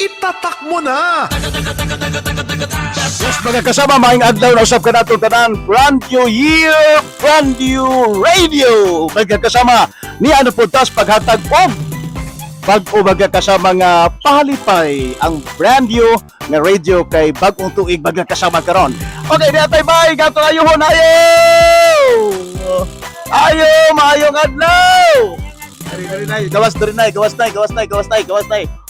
itatak mo na! Yes, mga kasama, maing adlaw na usap ka nato tanan. Brand new year, brand new radio. Mga kasama, ni ano po tas paghatag og bag-o mga kasama nga palipay ang brand new nga radio kay bag-ong tuig mga kasama karon. Okay, di atay bye, gato ayuhon ayo. Ayo, maayong adlaw. Gawas nay.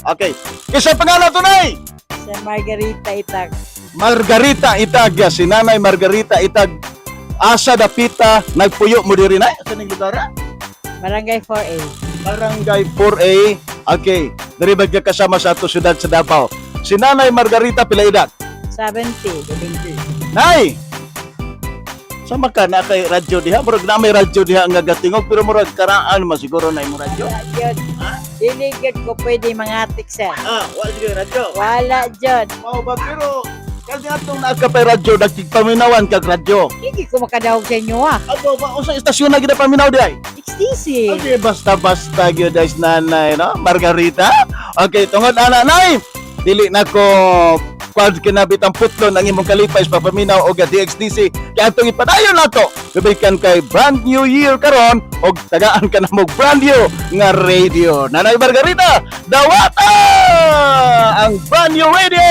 Okay. Kisa pangalan to nay? Sa Margarita Itag. Margarita Itag, ya, si Nanay Margarita Itag. Asa dapita nagpuyo mo diri nay? Sa ning lugar? Barangay 4A. Barangay 4A. Okay, diri ba kasama sa ato syudad sa Davao? Si Nanay Margarita pila edad? 70. Nay. Sama ka na kay radyo diha, murag na may radyo diha nga gatingog pero murag karaan man siguro na imong radyo. Wala dyan. Dili dyan ko pwede mangatik sir. Wala siguro radyo. Wala dyan. Mao ba pero kasi atong nakapay radyo nagpaminawan kag radyo. Hindi ko makadawag sa inyo ah. Ano ba usa istasyon na gid paminaw diay? XTC. Okay, basta gyud guys nanay no, Margarita. Okay, tungod ana nay. Dili na ko kwad kinabit ang putlon ang imong kalipay sa papaminaw og DXDC kaya atong ipadayon nato gabikan kay brand new year karon og tagaan ka na mo brand new nga radio. Nanay Margarita, dawata ang brand new radio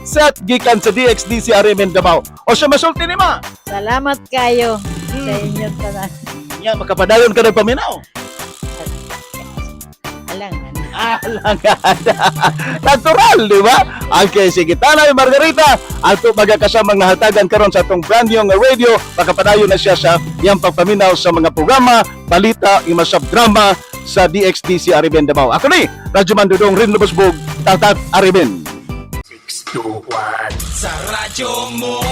set gikan sa DXDC Arimen Davao. O siya masulti ni ma. Salamat kayo sa inyong tanan. Nya makapadayon ka na paminaw. Alangan. Natural, di ba? Okay, sige. Tanay Margarita, ato magkakasamang nahatagan karon sa atong brand new nga radio. Makapadayon na siya sa iyang pagpaminaw sa mga programa, balita, imasab drama sa DXDC Ariben Davao. Ako ni, Radyo Man Dudong, Rin Lubosbog, Tatat Ariben. 621 sa radyo mo.